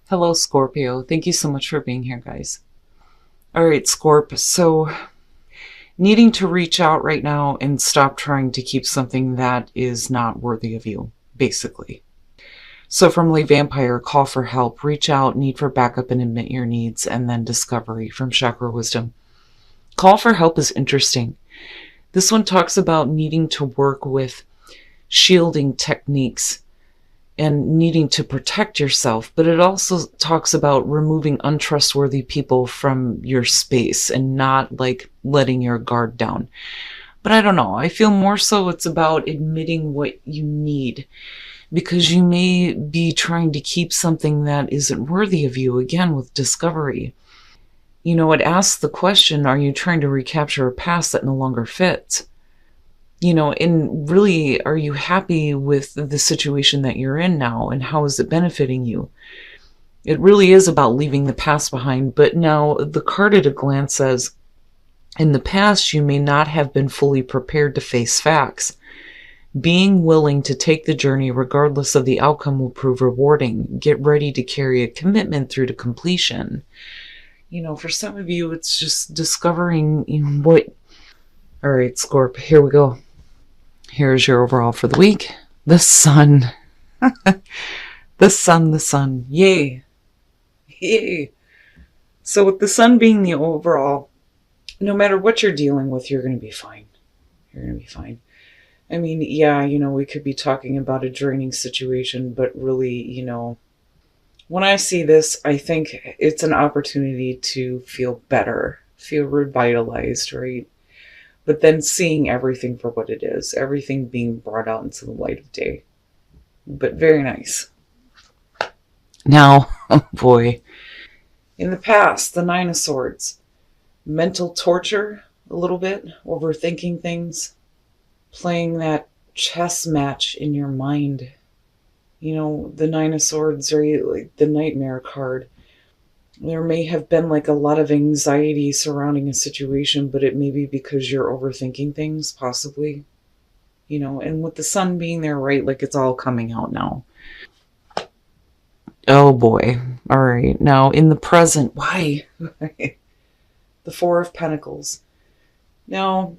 Hello, Scorpio. Thank you so much for being here, guys. All right, Scorp. So, needing to reach out right now and stop trying to keep something that is not worthy of you, basically. So, from Lay Vampire, call for help, reach out, need for backup, and admit your needs, and then discovery from Chakra Wisdom. Call for help is interesting. This one talks about needing to work with shielding techniques and needing to protect yourself, but it also talks about removing untrustworthy people from your space and not like letting your guard down. But I don't know. I feel more so it's about admitting what you need, because you may be trying to keep something that isn't worthy of you, again, with discovery. You know, it asks the question, are you trying to recapture a past that no longer fits? You know, and really, are you happy with the situation that you're in now, and how is it benefiting you? It really is about leaving the past behind. But now the card at a glance says, in the past, you may not have been fully prepared to face facts. Being willing to take the journey regardless of the outcome will prove rewarding. Get ready to carry a commitment through to completion. You know, for some of you, it's just discovering what... All right, Scorp, here we go. Here's your overall for the week. The sun. The sun. Yay. Yay. So with the sun being the overall, no matter what you're dealing with, you're going to be fine. You're going to be fine. I mean, yeah, we could be talking about a draining situation, but really, when I see this, I think it's an opportunity to feel better, feel revitalized, right? But then seeing everything for what it is, everything being brought out into the light of day. But very nice. Now, oh boy. In the past, the Nine of Swords. Mental torture, a little bit. Overthinking things. Playing that chess match in your mind. The Nine of Swords, or like the Nightmare card. There may have been like a lot of anxiety surrounding a situation, but it may be because you're overthinking things, possibly. And with the sun being there, right, like it's all coming out now. Oh boy. All right. Now in the present, why? The Four of Pentacles. Now,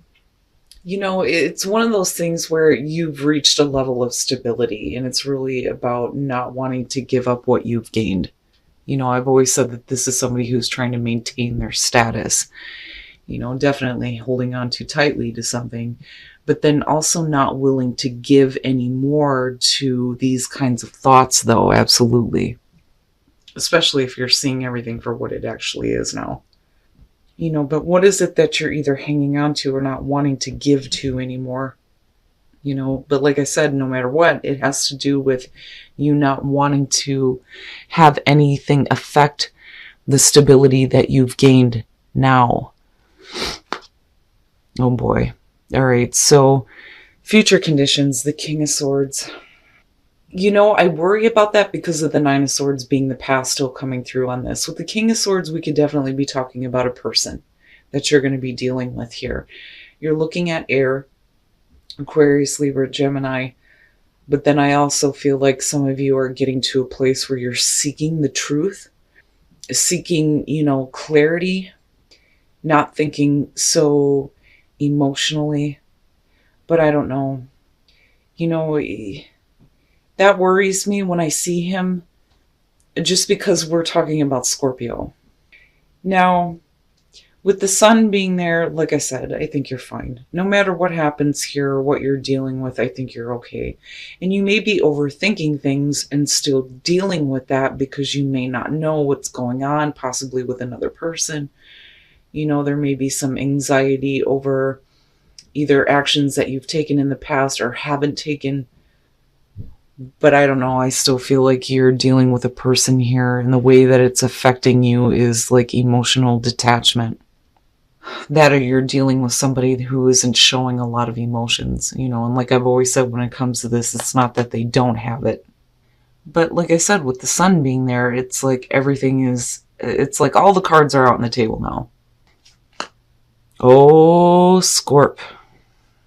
it's one of those things where you've reached a level of stability, and it's really about not wanting to give up what you've gained. I've always said that this is somebody who's trying to maintain their status, definitely holding on too tightly to something, but then also not willing to give any more to these kinds of thoughts, though, absolutely. Especially if you're seeing everything for what it actually is now. But what is it that you're either hanging on to or not wanting to give to anymore? But like I said, no matter what, it has to do with you not wanting to have anything affect the stability that you've gained now. Oh boy. All right. So future conditions, the King of Swords. I worry about that because of the Nine of Swords being the past still coming through on this. With the King of Swords, we could definitely be talking about a person that you're going to be dealing with here. You're looking at air, Aquarius, Libra, Gemini. But then I also feel like some of you are getting to a place where you're seeking the truth, seeking, clarity, not thinking so emotionally. But I don't know. That worries me when I see him, just because we're talking about Scorpio. Now, with the sun being there, like I said, I think you're fine. No matter what happens here or what you're dealing with, I think you're okay. And you may be overthinking things and still dealing with that because you may not know what's going on, possibly with another person. There may be some anxiety over either actions that you've taken in the past or haven't taken. But I don't know, I still feel like you're dealing with a person here, and the way that it's affecting you is like emotional detachment. That, or you're dealing with somebody who isn't showing a lot of emotions, and like I've always said, when it comes to this, it's not that they don't have it. But like I said, with the sun being there, it's like it's like all the cards are out on the table now. Oh, Scorp.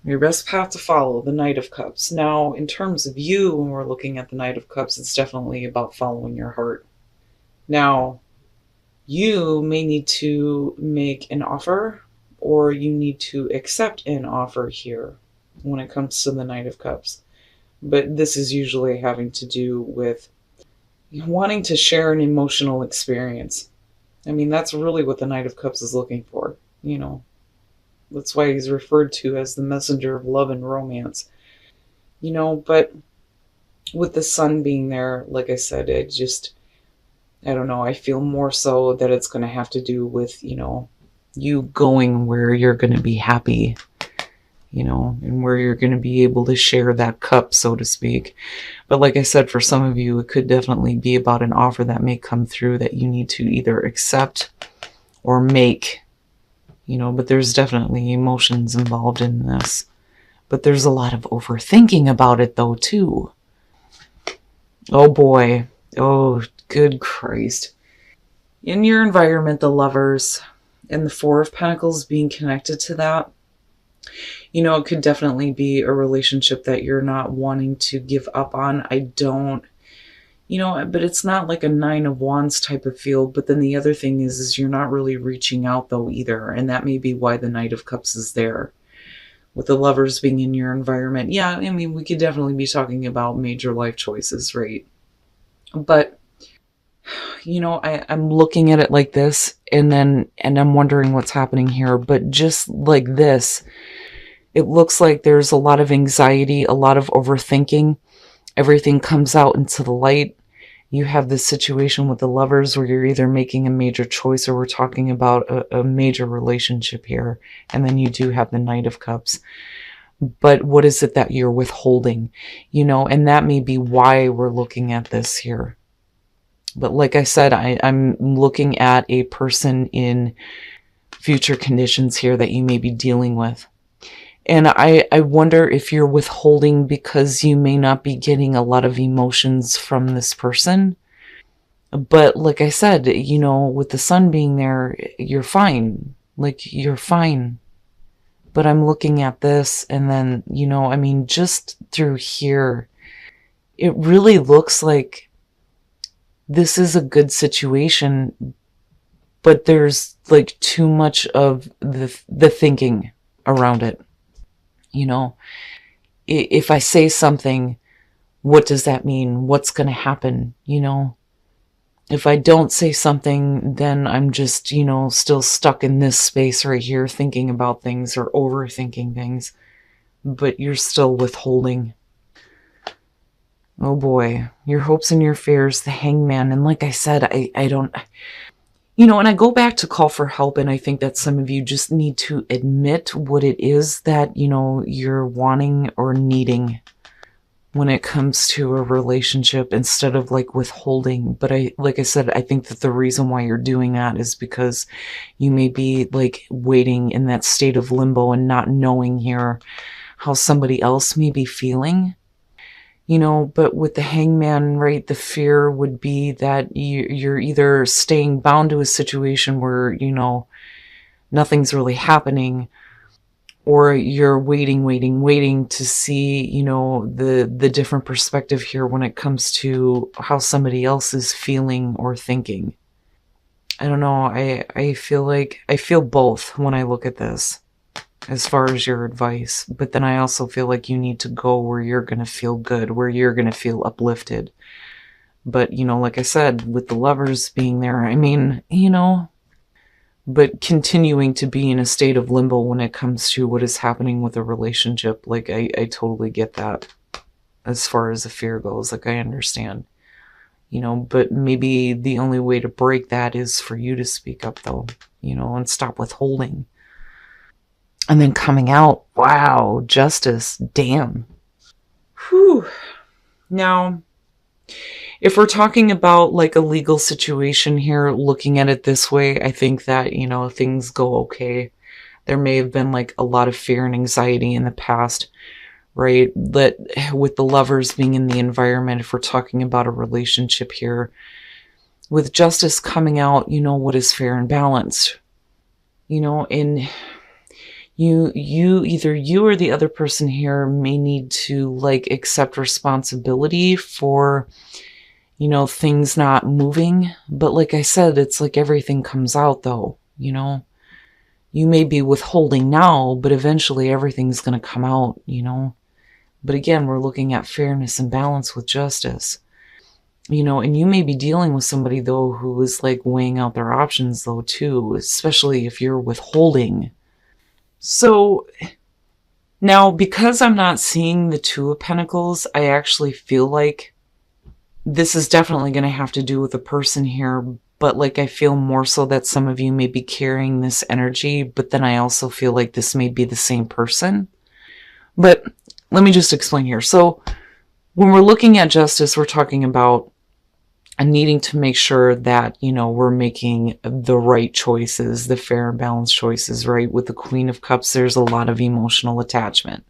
Your best path to follow, the Knight of Cups. Now, in terms of you, when we're looking at the Knight of Cups, it's definitely about following your heart. Now, you may need to make an offer, or you need to accept an offer here when it comes to the Knight of Cups. But this is usually having to do with wanting to share an emotional experience. I mean, that's really what the Knight of Cups is looking for, you know. That's why he's referred to as the messenger of love and romance. But with the sun being there, like I said, I don't know, I feel more so that it's going to have to do with, you going where you're going to be happy, and where you're going to be able to share that cup, so to speak. But like I said, for some of you, it could definitely be about an offer that may come through that you need to either accept or make, but there's definitely emotions involved in this. But there's a lot of overthinking about it, though, too. Oh, boy. Oh, good Christ. In your environment, the Lovers and the Four of Pentacles being connected to that, it could definitely be a relationship that you're not wanting to give up on. But it's not like a Nine of Wands type of feel. But then the other thing is you're not really reaching out, though, either. And that may be why the Knight of Cups is there. With the Lovers being in your environment. Yeah, I mean, we could definitely be talking about major life choices, right? But, I'm looking at it like this, and I'm wondering what's happening here. But just like this, it looks like there's a lot of anxiety, a lot of overthinking. Everything comes out into the light. You have this situation with the Lovers where you're either making a major choice or we're talking about a major relationship here. And then you do have the Knight of Cups. But what is it that you're withholding? And that may be why we're looking at this here. But like I said, I'm looking at a person in future conditions here that you may be dealing with. And I wonder if you're withholding because you may not be getting a lot of emotions from this person. But like I said, with the sun being there, you're fine. Like, you're fine. But I'm looking at this and then, just through here, it really looks like this is a good situation, but there's like too much of the thinking around it. If I say something, what does that mean? What's going to happen? If I don't say something, then I'm just, still stuck in this space right here, thinking about things or overthinking things, but you're still withholding. Oh boy, your hopes and your fears, the Hangman. And like I said, I don't, and I go back to call for help, and I think that some of you just need to admit what it is that, you're wanting or needing when it comes to a relationship instead of like withholding. But like I said, I think that the reason why you're doing that is because you may be like waiting in that state of limbo and not knowing here how somebody else may be feeling. But with the Hangman, right, the fear would be that you're either staying bound to a situation where, nothing's really happening, or you're waiting to see, the different perspective here when it comes to how somebody else is feeling or thinking. I don't know. I feel both when I look at this. As far as your advice, but then I also feel like you need to go where you're going to feel good, where you're going to feel uplifted. But, like I said, with the Lovers being there, I mean, but continuing to be in a state of limbo when it comes to what is happening with a relationship, like I totally get that as far as the fear goes. Like, I understand, but maybe the only way to break that is for you to speak up, though, and stop withholding. And then coming out, wow, Justice, damn. Whew. Now, if we're talking about like a legal situation here, looking at it this way, I think that, things go okay. There may have been like a lot of fear and anxiety in the past, right? That with the Lovers being in the environment, if we're talking about a relationship here, with Justice coming out, what is fair and balanced, and either you or the other person here may need to like accept responsibility for things not moving. But like I said, it's like everything comes out though, You may be withholding now, but eventually everything's going to come out, But again, we're looking at fairness and balance with justice. And you may be dealing with somebody though who is like weighing out their options though too, especially if you're withholding. So now, because I'm not seeing the Two of Pentacles, I actually feel like this is definitely going to have to do with a person here, but like I feel more so that some of you may be carrying this energy, but then I also feel like this may be the same person. But let me just explain here. So when we're looking at justice, we're talking about needing to make sure that, we're making the right choices, the fair and balanced choices, right? With the Queen of Cups, there's a lot of emotional attachment.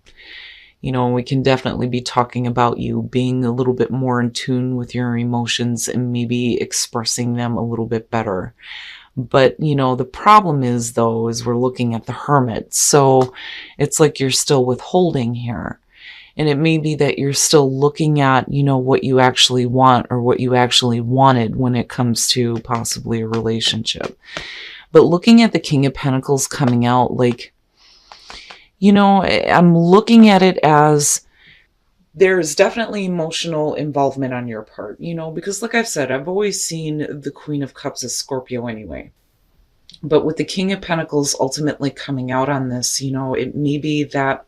And we can definitely be talking about you being a little bit more in tune with your emotions and maybe expressing them a little bit better. But, the problem is, though, is we're looking at the Hermit. So it's like you're still withholding here. And it may be that you're still looking at, what you actually want or what you actually wanted when it comes to possibly a relationship. But looking at the King of Pentacles coming out, like, I'm looking at it as there's definitely emotional involvement on your part, because like I've said, I've always seen the Queen of Cups as Scorpio anyway. But with the King of Pentacles ultimately coming out on this, it may be that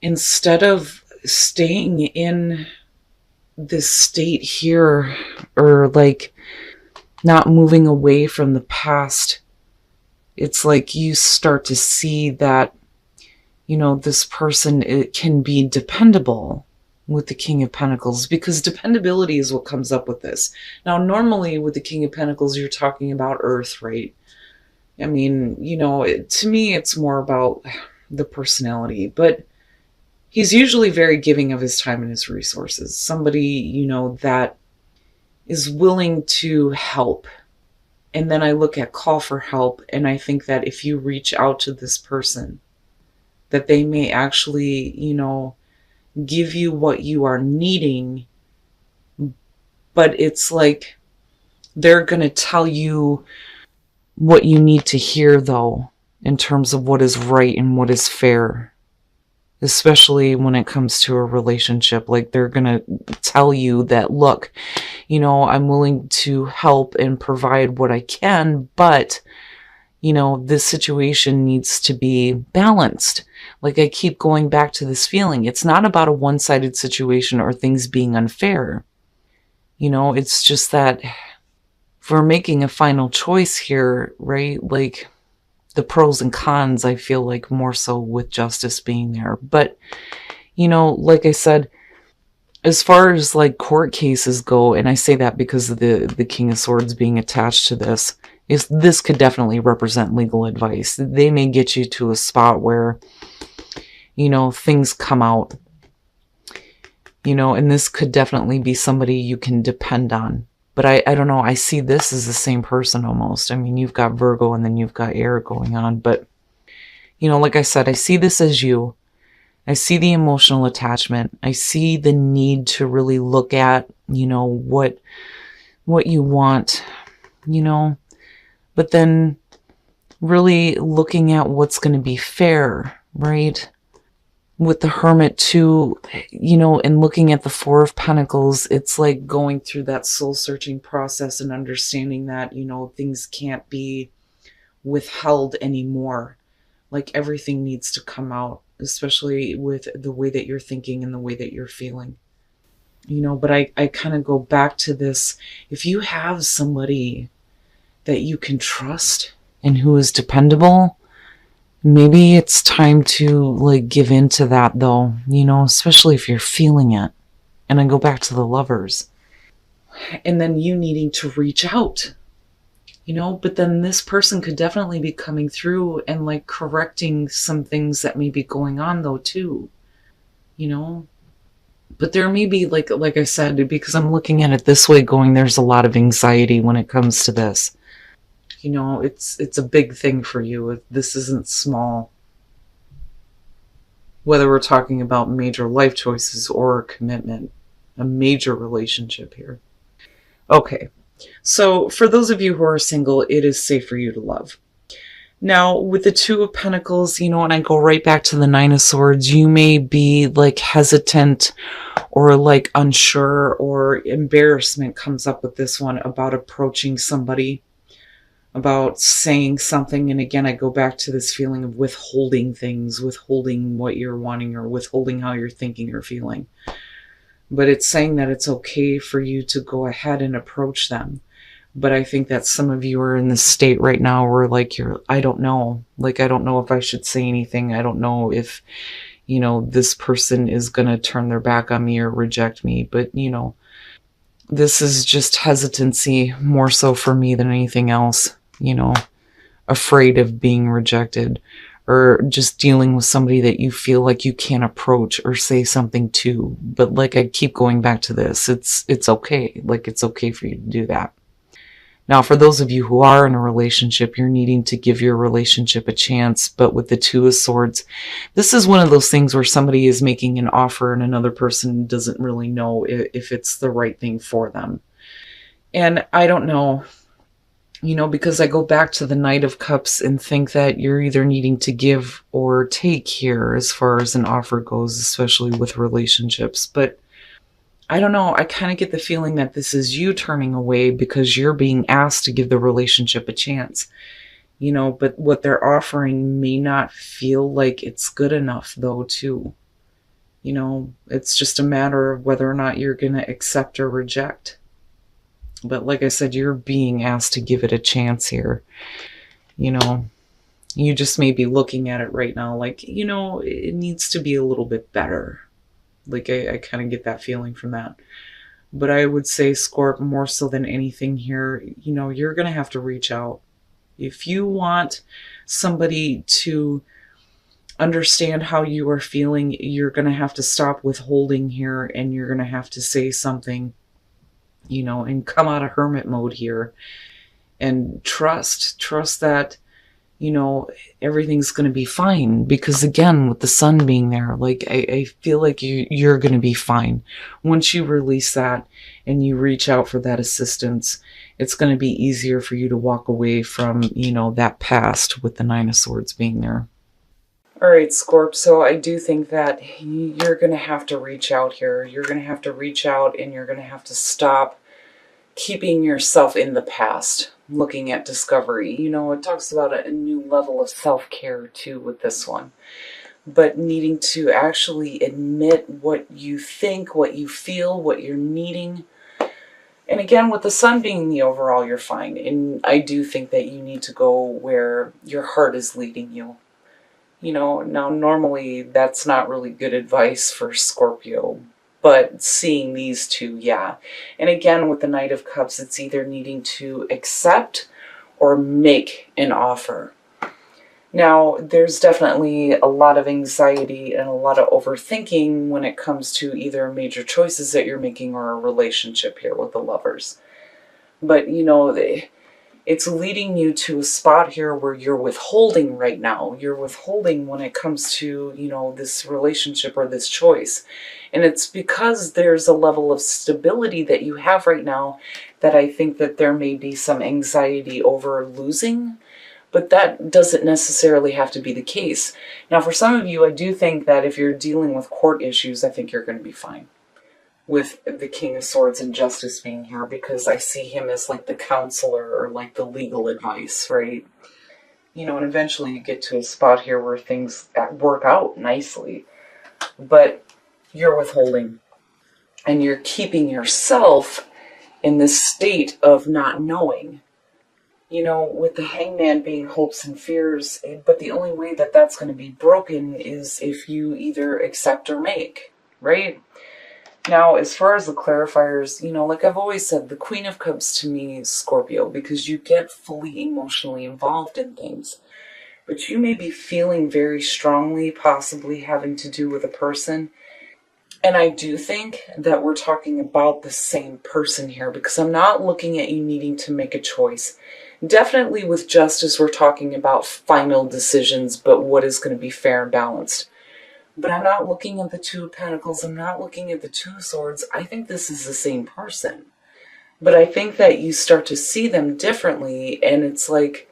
instead of staying in this state here or like not moving away from the past, it's like you start to see that, this person, it can be dependable with the King of Pentacles, because dependability is what comes up with this. Now, normally with the King of Pentacles, you're talking about Earth, right? I mean, to me, it's more about the personality, but he's usually very giving of his time and his resources. Somebody, that is willing to help. And then I look at call for help, and I think that if you reach out to this person, that they may actually, give you what you are needing. But it's like they're going to tell you what you need to hear, though, in terms of what is right and what is fair. Especially when it comes to a relationship, like they're going to tell you that, look, I'm willing to help and provide what I can, but, this situation needs to be balanced. Like I keep going back to this feeling. It's not about a one-sided situation or things being unfair. It's just that if we're making a final choice here, right? Like, the pros and cons, I feel like more so with justice being there. But, like I said, as far as like court cases go, and I say that because of the King of Swords being attached to this could definitely represent legal advice. They may get you to a spot where, things come out, and this could definitely be somebody you can depend on. But I don't know, I see this as the same person almost. I mean, you've got Virgo and then you've got air going on. But, like I said, I see this as you. I see the emotional attachment. I see the need to really look at, what you want, But then really looking at what's going to be fair, right? With the Hermit too, and looking at the Four of Pentacles, it's like going through that soul searching process and understanding that, things can't be withheld anymore. Like everything needs to come out, especially with the way that you're thinking and the way that you're feeling. But I kind of go back to this. If you have somebody that you can trust and who is dependable, maybe it's time to like give in to that though, especially if you're feeling it. And I go back to the Lovers. And then you needing to reach out, but then this person could definitely be coming through and like correcting some things that may be going on though too, But there may be like I said, because I'm looking at it this way going, there's a lot of anxiety when it comes to this. It's a big thing for you. This isn't small. Whether we're talking about major life choices or a commitment, a major relationship here. Okay. So for those of you who are single, it is safe for you to love. Now, with the Two of Pentacles, and I go right back to the Nine of Swords, you may be like hesitant or like unsure, or embarrassment comes up with this one about approaching somebody, about saying something. And again, I go back to this feeling of withholding things, withholding what you're wanting, or withholding how you're thinking or feeling. But it's saying that it's okay for you to go ahead and approach them. But I think that some of you are in this state right now where like I don't know. Like, I don't know if I should say anything. I don't know if, this person is going to turn their back on me or reject me. But, this is just hesitancy more so for me than anything else, afraid of being rejected, or just dealing with somebody that you feel like you can't approach or say something to. But like, I keep going back to this. It's okay. Like, it's okay for you to do that. Now, for those of you who are in a relationship, you're needing to give your relationship a chance. But with the Two of Swords, this is one of those things where somebody is making an offer and another person doesn't really know if it's the right thing for them. And I don't know, because I go back to the Knight of Cups and think that you're either needing to give or take here as far as an offer goes, especially with relationships. But I don't know. I kind of get the feeling that this is you turning away because you're being asked to give the relationship a chance, but what they're offering may not feel like it's good enough though, too. It's just a matter of whether or not you're going to accept or reject. But like I said, you're being asked to give it a chance here. You just may be looking at it right now like, it needs to be a little bit better. Like, I kind of get that feeling from that. But I would say, Scorp, more so than anything here, you're going to have to reach out. If you want somebody to understand how you are feeling, you're going to have to stop withholding here, and you're going to have to say something, and come out of hermit mode here and trust that, everything's going to be fine. Because again, with the sun being there, like, I feel like you're going to be fine. Once you release that and you reach out for that assistance, it's going to be easier for you to walk away from, that past with the Nine of Swords being there. All right, Scorp. So I do think that you're going to have to reach out here. You're going to have to reach out, and you're going to have to stop keeping yourself in the past, looking at discovery. It talks about a new level of self-care too with this one. But needing to actually admit what you think, what you feel, what you're needing. And again, with the sun being the overall, you're fine. And I do think that you need to go where your heart is leading you. Now normally that's not really good advice for Scorpio. But seeing these two, yeah. And again, with the Knight of Cups, it's either needing to accept or make an offer. Now, there's definitely a lot of anxiety and a lot of overthinking when it comes to either major choices that you're making or a relationship here with the Lovers. But, it's leading you to a spot here where you're withholding right now. You're withholding when it comes to, this relationship or this choice. And it's because there's a level of stability that you have right now that I think that there may be some anxiety over losing. But that doesn't necessarily have to be the case. Now, for some of you, I do think that if you're dealing with court issues, I think you're going to be fine with the King of Swords and Justice being here, because I see him as like the counselor or like the legal advice, right? And eventually you get to a spot here where things work out nicely, but you're withholding and you're keeping yourself in this state of not knowing. With the Hangman being hopes and fears, but the only way that that's going to be broken is if you either accept or make, right? Now, as far as the clarifiers, like I've always said, the Queen of Cups to me is Scorpio, because you get fully emotionally involved in things. But you may be feeling very strongly, possibly having to do with a person. And I do think that we're talking about the same person here, because I'm not looking at you needing to make a choice. Definitely with Justice, we're talking about final decisions, but what is going to be fair and balanced. But I'm not looking at the Two of Pentacles. I'm not looking at the Two of Swords. I think this is the same person. But I think that you start to see them differently, and it's like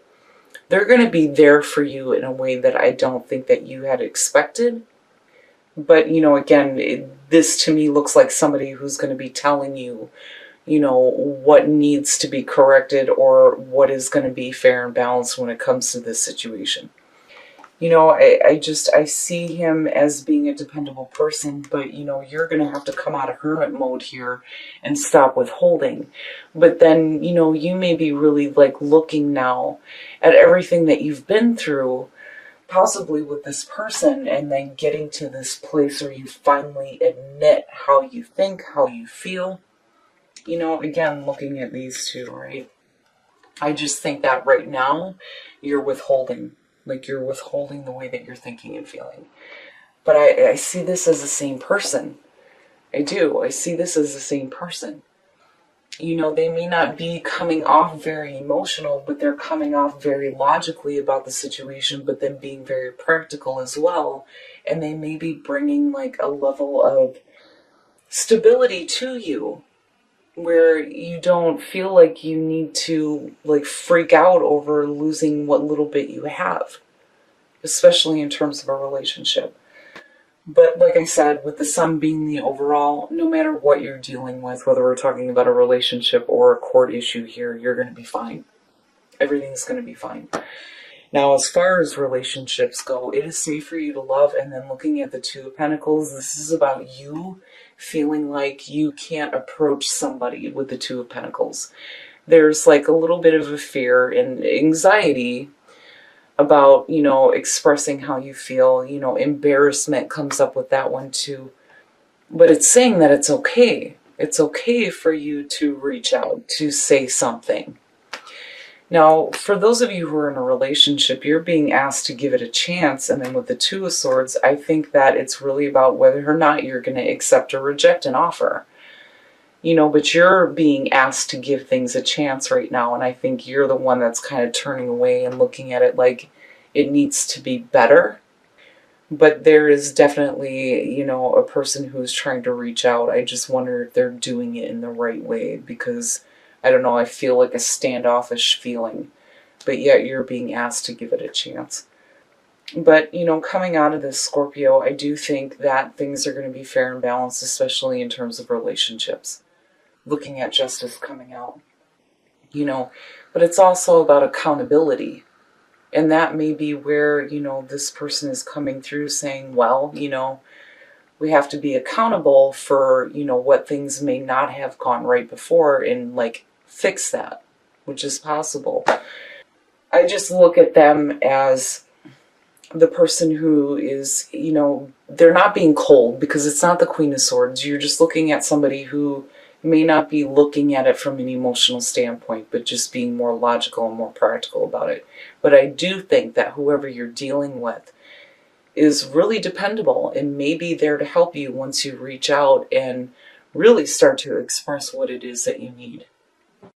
they're going to be there for you in a way that I don't think that you had expected. But, again, this to me looks like somebody who's going to be telling you, what needs to be corrected or what is going to be fair and balanced when it comes to this situation. I see him as being a dependable person, but, you're going to have to come out of hermit mode here and stop withholding. But then, you may be really like looking now at everything that you've been through, possibly with this person, and then getting to this place where you finally admit how you think, how you feel. Again, looking at these two, right? I just think that right now you're withholding. Like you're withholding the way that you're thinking and feeling. But I see this as the same person. I do. I see this as the same person. They may not be coming off very emotional, but they're coming off very logically about the situation, but then being very practical as well. And they may be bringing like a level of stability to you where you don't feel like you need to like freak out over losing what little bit you have, especially in terms of a relationship. But like I said, with the sun being the overall, no matter what you're dealing with, whether we're talking about a relationship or a court issue here, you're going to be fine. Everything's going to be fine. Now, as far as relationships go, it is safe for you to love. And then looking at the Two of Pentacles, this is about you feeling like you can't approach somebody with the Two of Pentacles. There's like a little bit of a fear and anxiety about, expressing how you feel. Embarrassment comes up with that one too. But it's saying that it's okay. It's okay for you to reach out, to say something. Now, for those of you who are in a relationship, you're being asked to give it a chance. And then with the Two of Swords, I think that it's really about whether or not you're going to accept or reject an offer. But you're being asked to give things a chance right now. And I think you're the one that's kind of turning away and looking at it like it needs to be better. But there is definitely, a person who's trying to reach out. I just wonder if they're doing it in the right way, because I don't know, I feel like a standoffish feeling, but yet you're being asked to give it a chance. But, coming out of this, Scorpio, I do think that things are going to be fair and balanced, especially in terms of relationships. Looking at justice coming out, but it's also about accountability. And that may be where, this person is coming through saying, well, we have to be accountable for, what things may not have gone right before and like fix that, which is possible. I just look at them as the person who is, they're not being cold, because it's not the Queen of Swords. You're just looking at somebody who may not be looking at it from an emotional standpoint, but just being more logical and more practical about it. But I do think that whoever you're dealing with is really dependable and may be there to help you once you reach out and really start to express what it is that you need.